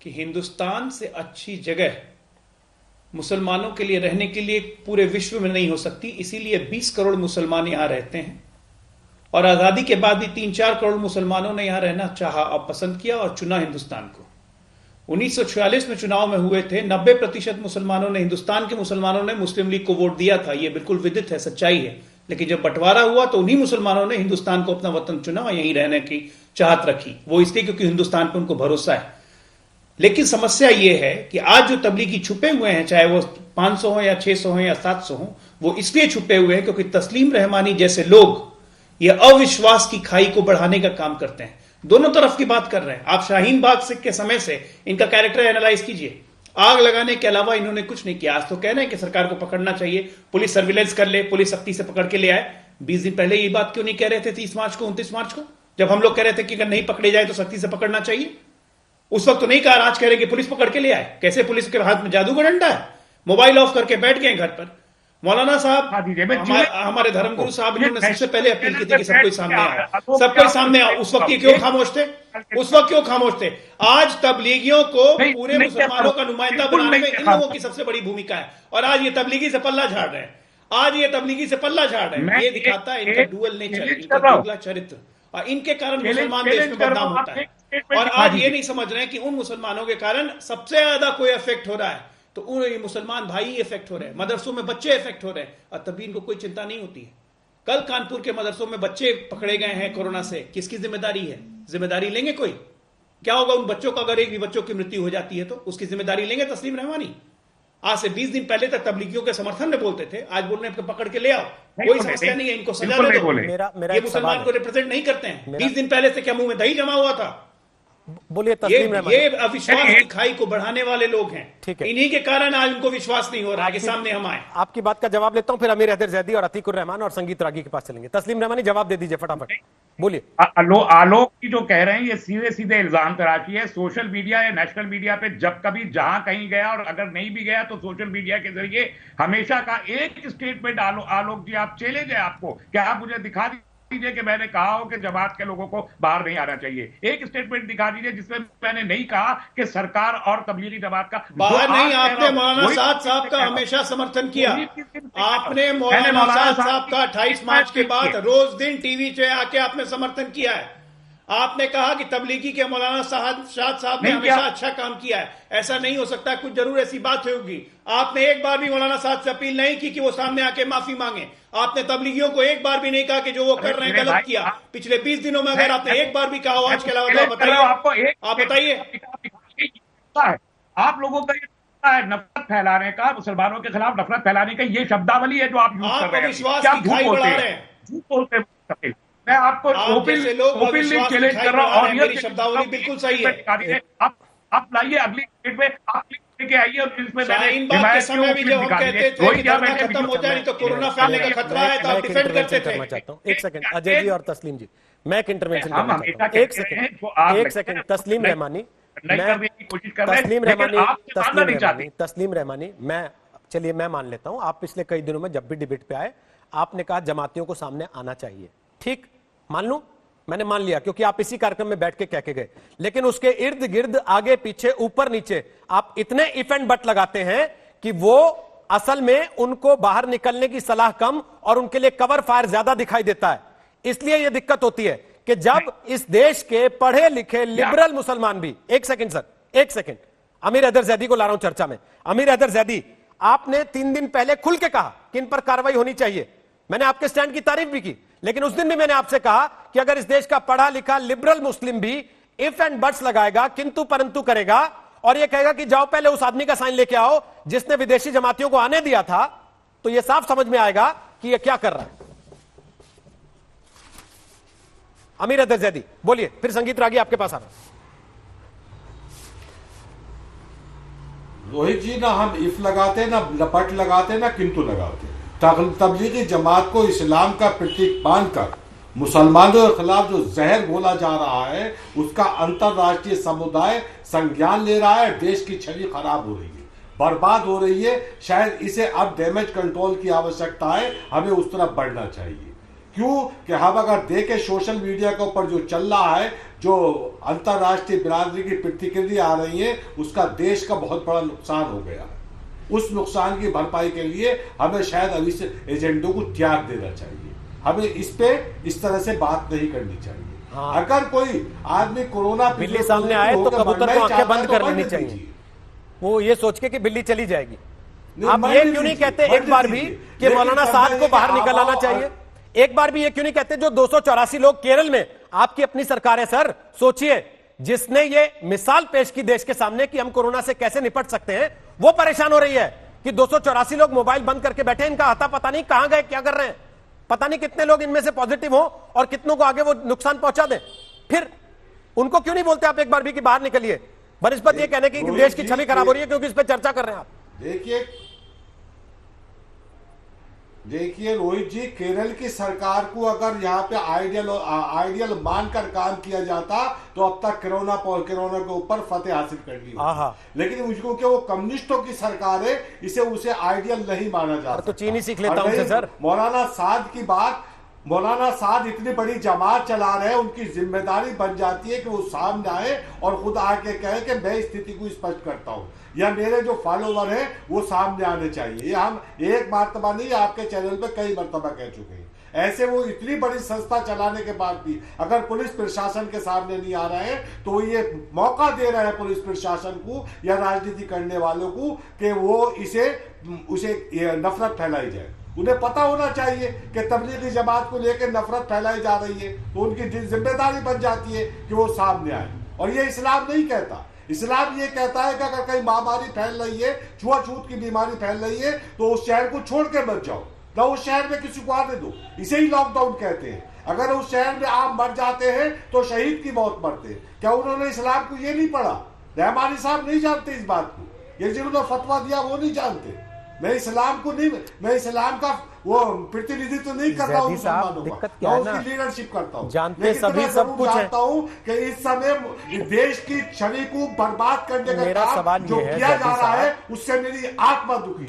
कि हिंदुस्तान से अच्छी जगह मुसलमानों के लिए रहने के लिए पूरे विश्व में नहीं हो सकती, इसीलिए 20 करोड़ मुसलमान यहां रहते हैं और आजादी के बाद भी 3-4 करोड़ मुसलमानों ने यहां रहना चाहा और पसंद किया और चुना हिंदुस्तान को। 1946 में चुनाव में हुए थे, 90% मुसलमानों ने, हिंदुस्तान के मुसलमानों ने मुस्लिम लीग को वोट दिया था, यह बिल्कुल विदित है, सच्चाई है। लेकिन जब बंटवारा हुआ तो उन्हीं मुसलमानों ने हिंदुस्तान को अपना वतन चुना और यहीं रहने की चाहत रखी, वो इसलिए क्योंकि हिंदुस्तान पर उनको भरोसा है। लेकिन समस्या यह है कि आज जो तबलीगी छुपे हुए हैं, चाहे वो 500 हो या 600 हो या 700 हो, वो इसलिए छुपे हुए हैं क्योंकि तस्लीम रहमानी जैसे लोग ये अविश्वास की खाई को बढ़ाने का काम करते हैं। दोनों तरफ की बात कर रहे हैं। आप शाहीन बाग से के समय से इनका कैरेक्टर एनालाइज कीजिए। आग लगाने के अलावा इन्होंने कुछ नहीं किया। आज तो कह रहे हैं कि सरकार को पकड़ना चाहिए, पुलिस सर्विलेंस कर ले, पुलिस सख्ती से पकड़ के ले आए। 20 दिन पहले ये बात क्यों नहीं कह रहे थे 30 मार्च को, 29 मार्च को, जब हम लोग कह रहे थे कि अगर नहीं पकड़े जाए तो सख्ती से पकड़ना चाहिए? उस वक्त तो नहीं कहा, आज कह रहे कि पुलिस पकड़ के ले आए। कैसे पुलिस के हाथ में जादू का डंडा है? मोबाइल ऑफ करके बैठ गए घर पर। मौलाना साहब, हमारे धर्मगुरु साहब, इन्होंने सबसे पहले अपील की थी कि सब कोई सामने आओ, सब कोई सामने आओ। उस वक्त ये क्यों खामोश थे? उस वक्त क्यों खामोश थे? आज तबलीगियों को पूरे मुसलमानों का नुमाइंदा बनाने में इन लोगों की सबसे बड़ी भूमिका है और आज ये तबलीगी से पल्ला झाड़ रहे हैं। आज ये तबलीगी से पल्ला झाड़ रहे हैं। ये दिखाता है इनका डुअल नेचर, इनका दुगला चरित्र, और इनके कारण मुसलमान देश में बदनाम होता है। और आज ये नहीं समझ रहे हैं कि उन मुसलमानों के कारण सबसे ज्यादा कोई इफेक्ट हो रहा है तो उन मुसलमान भाई इफेक्ट हो रहे हैं, मदरसों में बच्चे इफेक्ट हो रहे हैं, और तभी इनको कोई चिंता नहीं होती है। कल कानपुर के मदरसों में बच्चे पकड़े गए हैं कोरोना से, किसकी जिम्मेदारी है? जिम्मेदारी लेंगे कोई? क्या होगा उन बच्चों का अगर एक भी बच्चों की मृत्यु हो जाती है तो उसकी जिम्मेदारी लेंगे तस्लीम रहमानी? आज से 20 दिन पहले तक तबलीगियों के समर्थन में बोलते थे, आज बोल रहे हैं पकड़ के ले आओ, कोई समस्या नहीं है, इनको सजा दे दो। ये मुसलमान को रिप्रेजेंट नहीं करते हैं। 20 दिन पहले से क्या मुंह में दही जमा हुआ था? बोलिए तस्लीम रहमानी। ये अविश्वास की खाई को बढ़ाने वाले लोग हैं, ठीक है। इन्हीं के कारण आज उनको विश्वास नहीं हो रहा है कि सामने हम आए। आपकी बात का जवाब लेता हूं, फिर अमीर हैदर जैदी और अतीकुर रहमान और संगीत रागी के पास चलेंगे। तस्लीम रहमानी, जवाब दे दीजिए फटाफट, बोलिए। आलोक की जो कह रहे हैं ये सीधे सीधे इल्जाम तराशी है। सोशल मीडिया या नेशनल मीडिया पे जब कभी जहां कहीं गया, और अगर नहीं भी गया तो सोशल मीडिया के जरिए हमेशा का एक स्टेटमेंट, आलोक जी आप चले जाए, आपको क्या आप मुझे दिखा दीजिए कि मैंने कहा हो कि जमात के लोगों को बाहर नहीं आना चाहिए। एक स्टेटमेंट दिखा दीजिए जिसमें मैंने नहीं कहा कि सरकार और तबलीगी जमात का बाहर नहीं। आपने मौलाना साद साहब का हमेशा समर्थन किया। आपने मौलाना साद साहब का 28 मार्च के बाद रोज दिन टीवी पे आके आपने समर्थन किया है। आपने कहा कि तबलीगी के मौलाना साद साहब ने हमेशा अच्छा काम किया है। ऐसा नहीं हो सकता, कुछ जरूर ऐसी बात होगी। आपने एक बार भी मौलाना साद से अपील नहीं की कि वो सामने आके माफी मांगे। आपने तबलीगियों को एक बार भी नहीं कहा कि जो वो कर रहे हैं गलत किया। पिछले 20 दिनों में अगर आपने एक बार भी कहा हो, आज के अलावा बताइए, आप बताइए। आप लोगों का है नफरत फैलाने का, मुसलमानों के खिलाफ नफरत फैलाने का ये शब्दावली है जो आप यूज कर रहे हैं। विश्वास की खाई बढ़ा रहे हैं, झूठ बोलते हैं। मैं आपको ओपनली चैलेंज कर रहा हूं और ये शब्दावली बिल्कुल सही है। आप लाइए अगली स्टेट में, आप लेके आइए और जिसमें शाहीन बाग के समय भी जब हम कहते थे कि धरना खत्म हो जाए तो कोरोना फैलने का खतरा है तो आप डिफेंड करते थे। एक सेकंड अजय जी और तस्लीम जी, मैं एक इंटरवेंशन करना चाहता हूं। एक सेकंड तस्लीम रहमानी, तस्लीम रहमानी, मैं चलिए मैं मान लेता हूं आप पिछले कई दिनों में जब भी डिबेट पे आए आपने कहा जमातियों को सामने आना चाहिए, ठीक, मान लूं, मैंने मान लिया क्योंकि आप इसी कार्यक्रम में बैठ के कह के गए। लेकिन उसके इर्द गिर्द आगे पीछे ऊपर नीचे आप इतने इफ एंड बट लगाते हैं कि वो असल में उनको बाहर निकलने की सलाह कम और उनके लिए कवर फायर ज्यादा दिखाई देता है। इसलिए यह दिक्कत होती है कि जब इस देश के पढ़े लिखे लिबरल मुसलमान भी, एक सेकंड सर, एक सेकंड, अमीर हैदर जैदी को ला रहा हूं चर्चा में। अमीर हैदर जैदी, आपने 3 दिन पहले खुल के कहा कि इन पर कार्रवाई होनी चाहिए। मैंने आपके स्टैंड की तारीफ भी की, लेकिन उस दिन भी मैंने आपसे कहा कि अगर इस देश का पढ़ा लिखा लिबरल मुस्लिम भी इफ एंड बट्स लगाएगा, किंतु परंतु करेगा और यह कहेगा कि जाओ पहले उस आदमी का साइन लेके आओ जिसने विदेशी जमातियों को आने दिया था, तो यह साफ समझ में आएगा कि यह क्या कर रहा है। अमीर हैदर जैदी बोलिए, फिर संगीत रागी आपके पास आ रहा। रोहित जी, ना हम इफ लगाते, ना लपट लगाते, ना किंतु लगाते। तबलीगी जमात को इस्लाम का प्रतीक मानकर मुसलमानों के खिलाफ जो जहर घोला जा रहा है उसका अंतरराष्ट्रीय समुदाय संज्ञान ले रहा है। देश की छवि खराब हो रही है, बर्बाद हो रही है। शायद इसे अब डैमेज कंट्रोल की आवश्यकता है, हमें उस तरफ बढ़ना चाहिए। क्यों कि हम अगर देखें सोशल मीडिया के ऊपर जो चल रहा है, जो अंतर्राष्ट्रीय बिरादरी की प्रतिक्रिया आ रही है, उसका देश का बहुत बड़ा नुकसान हो गया है। उस नुकसान की भरपाई के लिए हमें शायद अभी से एजेंडों को त्याग देना चाहिए। हमें इस पे इस तरह से बात नहीं करनी चाहिए। हाँ। अगर कोई आदमी कोरोना बिल्ली सामने आए तो कबूतर को आंखें बंद कर लेनी चाहिए, वो ये सोच के कि बिल्ली चली जाएगी। आप ये क्यों नहीं कहते एक बार भी कि मौलाना साद को बाहर निकल आना चाहिए? एक बार भी ये क्यों नहीं कहते जो 284 लोग केरल में, आपकी अपनी सरकार है सर, सोचिए, जिसने ये मिसाल पेश की देश के सामने कि हम कोरोना से कैसे निपट सकते हैं, वो परेशान हो रही है कि 284 लोग मोबाइल बंद करके बैठे, इनका आता पता नहीं कहां गए, क्या कर रहे हैं, पता नहीं कितने लोग इनमें से पॉजिटिव हो और कितनों को आगे वो नुकसान पहुंचा दें। फिर उनको क्यों नहीं बोलते आप एक बार भी कि बाहर निकलिए, बनस्पत ये कहने की देश की छवि खराब हो रही है क्योंकि इस पर चर्चा कर रहे हैं आप। देखिए रोहित जी, केरल की सरकार को अगर यहाँ पे आइडियल मानकर काम किया जाता तो अब तक कोरोना के ऊपर फतेह हासिल कर ली, लेकिन मुझको क्या वो कम्युनिस्टों की सरकार है, इसे उसे आइडियल नहीं माना जाता। तो चीनी सीख लेता हूं सर। मौलाना साद की बात, मौलाना साद इतनी बड़ी जमात चला रहे हैं, उनकी जिम्मेदारी बन जाती है कि वो सामने आए और खुद आके कहे कि मैं स्थिति को स्पष्ट करता हूं, या मेरे जो फॉलोवर हैं वो सामने आने चाहिए। ये हम एक मर्तबा नहीं, आपके चैनल पे कई मर्तबा कह चुके हैं। ऐसे वो इतनी बड़ी संस्था चलाने के बाद भी अगर पुलिस प्रशासन के सामने नहीं आ रहे हैं तो ये मौका दे रहे हैं पुलिस प्रशासन को या राजनीति करने वालों को कि वो उसे नफरत फैलाई जाए। उन्हें पता होना चाहिए कि तबलीगी जमात को लेकर नफरत फैलाई जा रही है, तो उनकी जिम्मेदारी बन जाती है कि वो सामने आए। और ये इस्लाम नहीं कहता, इस्लाम ये कहता है कि अगर कहीं महामारी फैल रही है, छुआछूत की बीमारी फैल रही है, तो उस शहर को छोड़ के मत जाओ, ना उस शहर में किसी को आने दो। इसे ही लॉकडाउन कहते हैं। अगर उस शहर में आप मर जाते हैं तो शहीद की मौत मरते हैं। क्या उन्होंने इस्लाम को ये नहीं पढ़ा? रहमानी साहब नहीं जानते इस बात को, ये जिन्होंने फतवा दिया वो नहीं जानते। मैं इस्लाम को नहीं, मैं इस्लाम का वो प्रतिनिधित्व नहीं करता हूँ, दिक्कत क्या है ना, उसकी लीडरशिप करता हूँ। जानते सभी सब कुछ है। जानता हूँ कि इस समय देश की छवि को बर्बाद करने का काम जो किया जा रहा है उससे मेरी आत्मा दुखी।